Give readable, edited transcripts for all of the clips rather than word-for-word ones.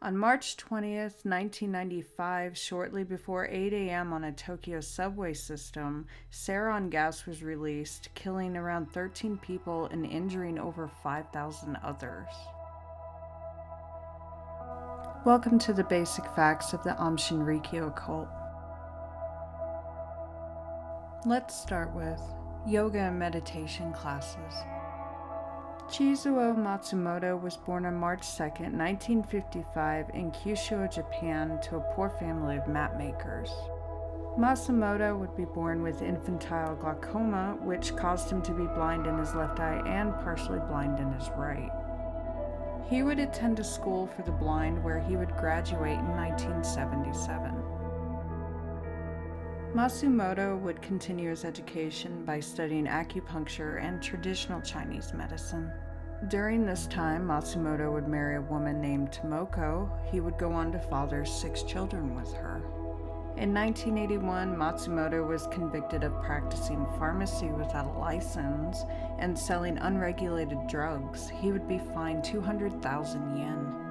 On March 20th, 1995, shortly before 8 a.m. on a Tokyo subway system, sarin gas was released, killing around 13 people and injuring over 5,000 others. Welcome to the basic facts of the Aum Shinrikyo occult. Let's start with yoga and meditation classes. Chizuo Matsumoto was born on March 2, 1955 in Kyushu, Japan, to a poor family of mapmakers. Matsumoto would be born with infantile glaucoma, which caused him to be blind in his left eye and partially blind in his right. He would attend a school for the blind where he would graduate in 1977. Matsumoto would continue his education by studying acupuncture and traditional Chinese medicine. During this time, Matsumoto would marry a woman named Tomoko. He would go on to father 6 children with her. In 1981, Matsumoto was convicted of practicing pharmacy without a license and selling unregulated drugs. He would be fined 200,000 yen.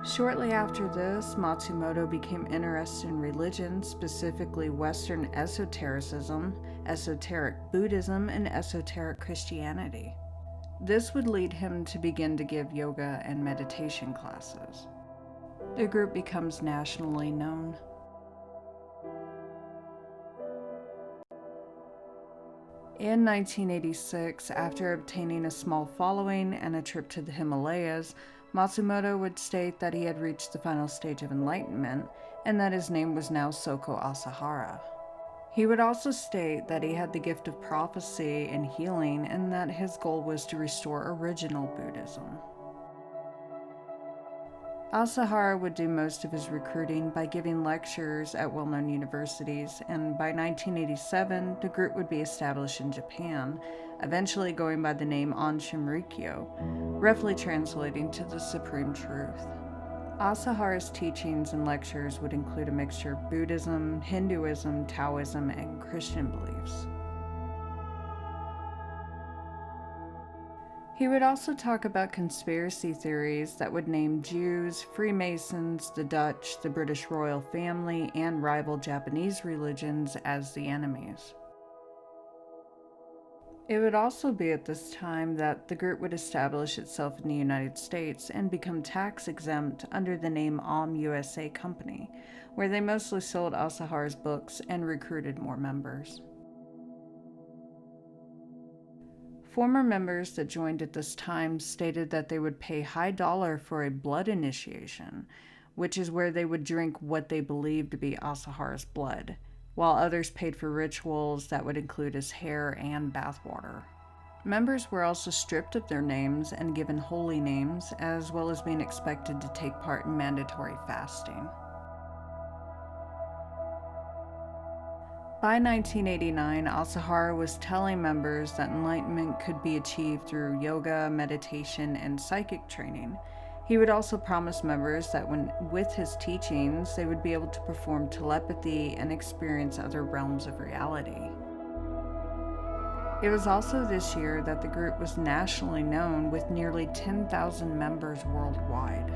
Shortly after this, Matsumoto became interested in religion, specifically Western esotericism, esoteric Buddhism, and esoteric Christianity. This would lead him to begin to give yoga and meditation classes. The group becomes nationally known. In 1986, after obtaining a small following and a trip to the Himalayas, Matsumoto would state that he had reached the final stage of enlightenment and that his name was now Shoko Asahara. He would also state that he had the gift of prophecy and healing and that his goal was to restore original Buddhism. Asahara would do most of his recruiting by giving lectures at well-known universities, and by 1987, the group would be established in Japan, eventually going by the name Aum Shinrikyo, roughly translating to the Supreme Truth. Asahara's teachings and lectures would include a mixture of Buddhism, Hinduism, Taoism, and Christian beliefs. He would also talk about conspiracy theories that would name Jews, Freemasons, the Dutch, the British royal family, and rival Japanese religions as the enemies. It would also be at this time that the group would establish itself in the United States and become tax exempt under the name Aum USA Company, where they mostly sold Asahara's books and recruited more members. Former members that joined at this time stated that they would pay high dollar for a blood initiation, which is where they would drink what they believed to be Asahara's blood, while others paid for rituals that would include his hair and bathwater. Members were also stripped of their names and given holy names, as well as being expected to take part in mandatory fasting. By 1989, Asahara was telling members that enlightenment could be achieved through yoga, meditation, and psychic training. He would also promise members that with his teachings, they would be able to perform telepathy and experience other realms of reality. It was also this year that the group was nationally known with nearly 10,000 members worldwide.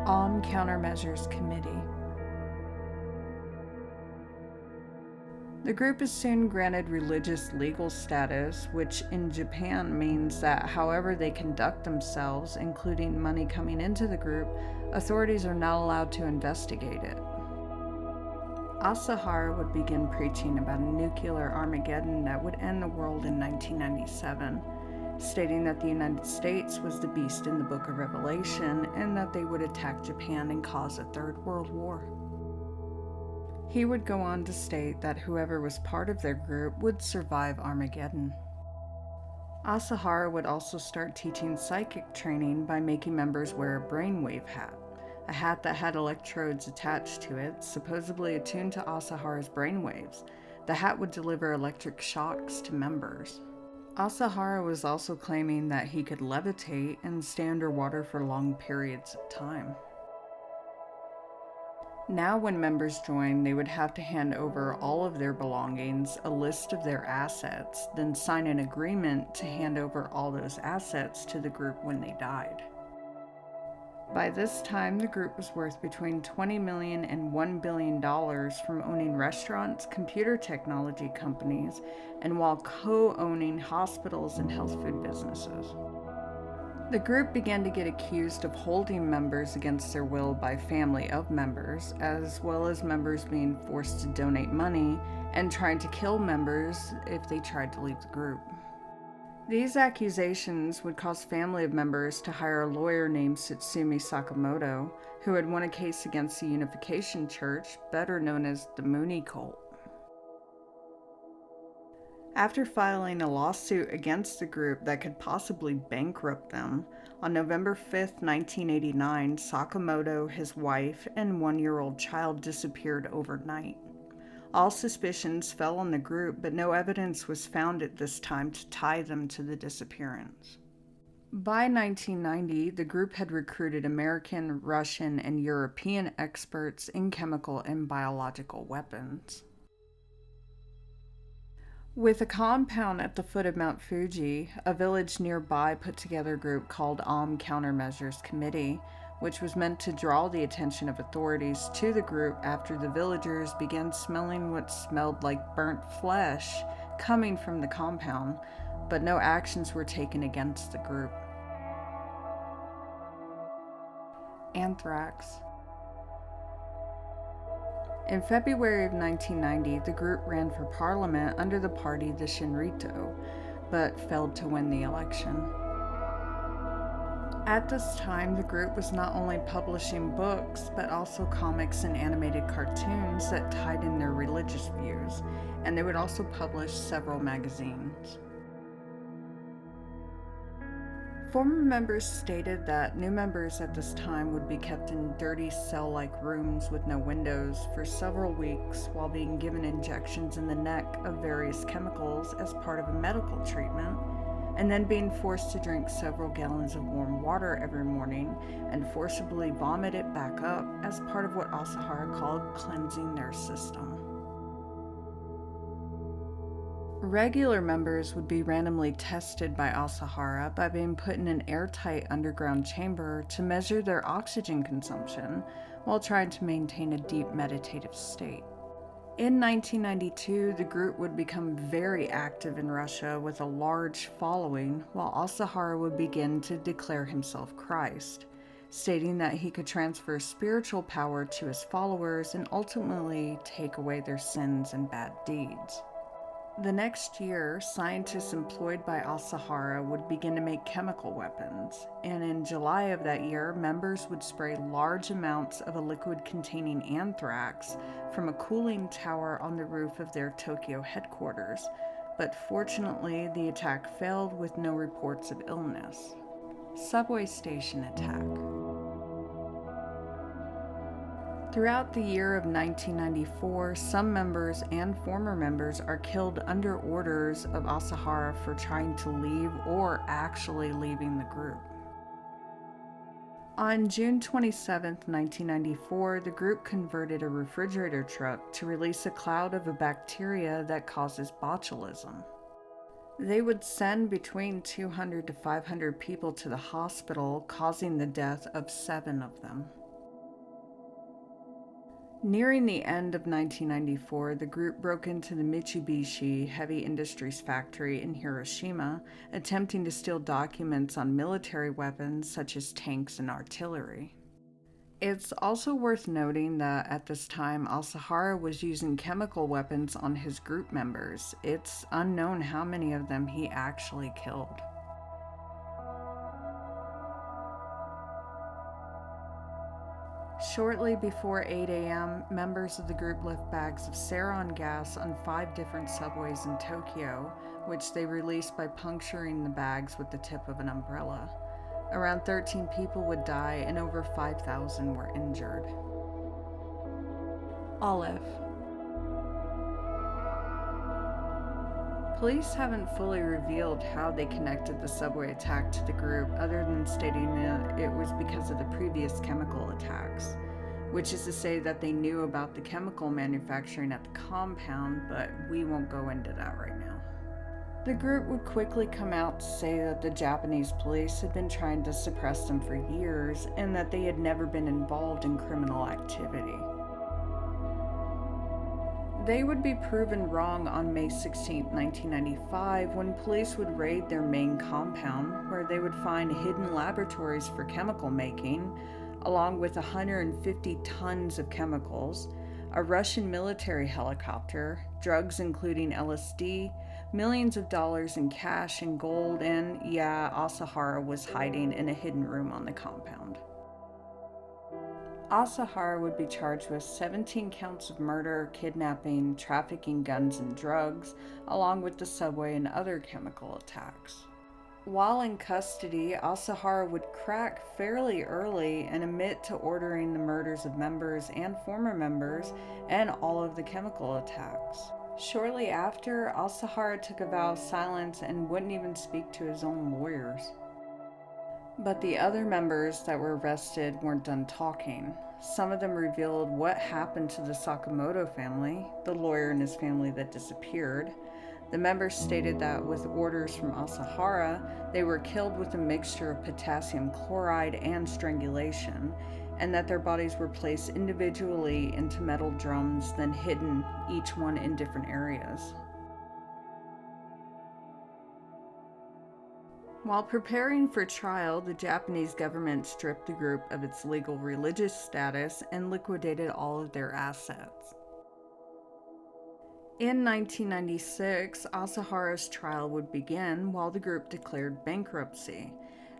Aum Countermeasures Committee. The group is soon granted religious legal status, which in Japan means that however they conduct themselves, including money coming into the group, authorities are not allowed to investigate it. Asahara would begin preaching about a nuclear Armageddon that would end the world in 1997, stating that the United States was the beast in the Book of Revelation and that they would attack Japan and cause a Third World War. He would go on to state that whoever was part of their group would survive Armageddon. Asahara would also start teaching psychic training by making members wear a brainwave hat, a hat that had electrodes attached to it, supposedly attuned to Asahara's brainwaves. The hat would deliver electric shocks to members. Asahara was also claiming that he could levitate and stay underwater for long periods of time. Now, when members joined, they would have to hand over all of their belongings, a list of their assets, then sign an agreement to hand over all those assets to the group when they died. By this time, the group was worth between $20 million and $1 billion from owning restaurants, computer technology companies, and while co-owning hospitals and health food businesses. The group began to get accused of holding members against their will by family of members, as well as members being forced to donate money and trying to kill members if they tried to leave the group. These accusations would cause family of members to hire a lawyer named Satsumi Sakamoto, who had won a case against the Unification Church, better known as the Mooney Cult. After filing a lawsuit against the group that could possibly bankrupt them, on November 5, 1989, Sakamoto, his wife, and one-year-old child disappeared overnight. All suspicions fell on the group, but no evidence was found at this time to tie them to the disappearance. By 1990, the group had recruited American, Russian, and European experts in chemical and biological weapons. With a compound at the foot of Mount Fuji, a village nearby put together a group called Aum Countermeasures Committee, which was meant to draw the attention of authorities to the group after the villagers began smelling what smelled like burnt flesh coming from the compound, but no actions were taken against the group. Anthrax. In February of 1990, the group ran for parliament under the party the Shinrikyo, but failed to win the election. At this time, the group was not only publishing books, but also comics and animated cartoons that tied in their religious views, and they would also publish several magazines. Former members stated that new members at this time would be kept in dirty cell-like rooms with no windows for several weeks while being given injections in the neck of various chemicals as part of a medical treatment, and then being forced to drink several gallons of warm water every morning and forcibly vomit it back up as part of what Asahara called cleansing their system. Regular members would be randomly tested by Asahara by being put in an airtight underground chamber to measure their oxygen consumption while trying to maintain a deep meditative state. In 1992, the group would become very active in Russia with a large following, while Asahara would begin to declare himself Christ, stating that he could transfer spiritual power to his followers and ultimately take away their sins and bad deeds. The next year, scientists employed by Asahara would begin to make chemical weapons, and in July of that year, members would spray large amounts of a liquid containing anthrax from a cooling tower on the roof of their Tokyo headquarters, but fortunately the attack failed with no reports of illness. Subway station attack. Throughout the year of 1994, some members and former members are killed under orders of Asahara for trying to leave or actually leaving the group. On June 27, 1994, the group converted a refrigerator truck to release a cloud of a bacteria that causes botulism. They would send between 200 to 500 people to the hospital, causing the death of 7 of them. Nearing the end of 1994, the group broke into the Mitsubishi Heavy Industries factory in Hiroshima, attempting to steal documents on military weapons such as tanks and artillery. It's also worth noting that at this time, Asahara was using chemical weapons on his group members. It's unknown how many of them he actually killed. Shortly before 8 a.m., members of the group left bags of sarin gas on 5 different subways in Tokyo, which they released by puncturing the bags with the tip of an umbrella. Around 13 people would die and over 5,000 were injured. Olive. Police haven't fully revealed how they connected the subway attack to the group, other than stating that it was because of the previous chemical attacks. which is to say that they knew about the chemical manufacturing at the compound, but we won't go into that right now. The group would quickly come out to say that the Japanese police had been trying to suppress them for years and that they had never been involved in criminal activity. They would be proven wrong on May 16, 1995, when police would raid their main compound, where they would find hidden laboratories for chemical making, along with 150 tons of chemicals, a Russian military helicopter, drugs including LSD, millions of dollars in cash and gold, and Asahara was hiding in a hidden room on the compound. Asahara would be charged with 17 counts of murder, kidnapping, trafficking guns and drugs, along with the subway and other chemical attacks. While in custody, Asahara would crack fairly early and admit to ordering the murders of members and former members and all of the chemical attacks. Shortly after, Asahara took a vow of silence and wouldn't even speak to his own lawyers. But the other members that were arrested weren't done talking. Some of them revealed what happened to the Sakamoto family, the lawyer and his family that disappeared. The members stated that with orders from Asahara, they were killed with a mixture of potassium chloride and strangulation, and that their bodies were placed individually into metal drums, then hidden, each one in different areas. While preparing for trial, the Japanese government stripped the group of its legal religious status and liquidated all of their assets. In 1996, Asahara's trial would begin while the group declared bankruptcy.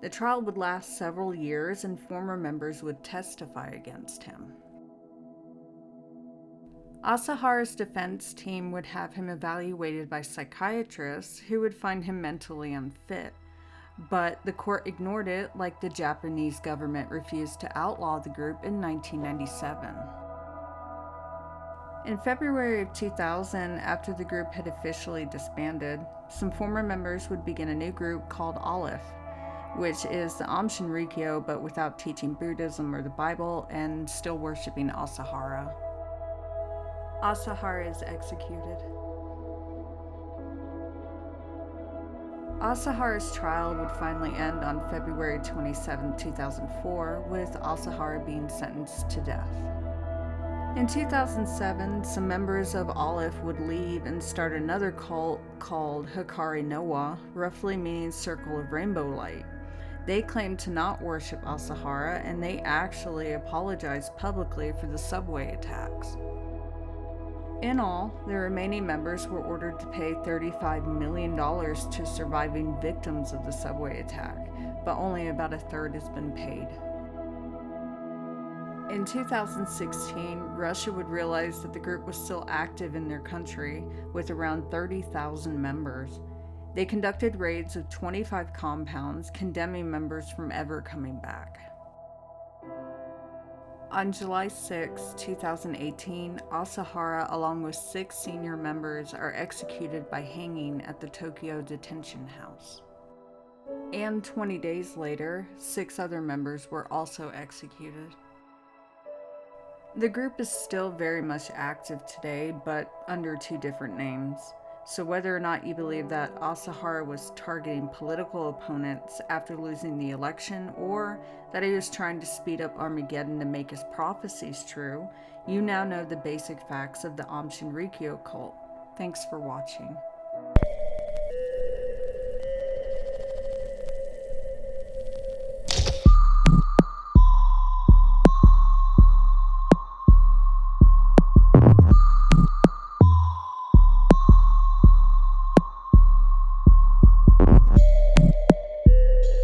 The trial would last several years and former members would testify against him. Asahara's defense team would have him evaluated by psychiatrists who would find him mentally unfit. But the court ignored it, like the Japanese government refused to outlaw the group in 1997. In February of 2000, after the group had officially disbanded, some former members would begin a new group called Aleph, which is the Aum Shinrikyo but without teaching Buddhism or the Bible and still worshipping Asahara. Asahara is executed. Asahara's trial would finally end on February 27, 2004, with Asahara being sentenced to death. In 2007, some members of Aleph would leave and start another cult called Hikari Noa, roughly meaning Circle of Rainbow Light. They claimed to not worship Asahara, and they actually apologized publicly for the subway attacks. In all, the remaining members were ordered to pay $35 million to surviving victims of the subway attack, but only about a third has been paid. In 2016, Russia would realize that the group was still active in their country, with around 30,000 members. They conducted raids of 25 compounds, condemning members from ever coming back. On July 6, 2018, Asahara, along with 6 senior members, are executed by hanging at the Tokyo detention house. And 20 days later, 6 other members were also executed. The group is still very much active today, but under 2 different names. So whether or not you believe that Asahara was targeting political opponents after losing the election, or that he was trying to speed up Armageddon to make his prophecies true, you now know the basic facts of the Aum Shinrikyo cult. Thanks for watching.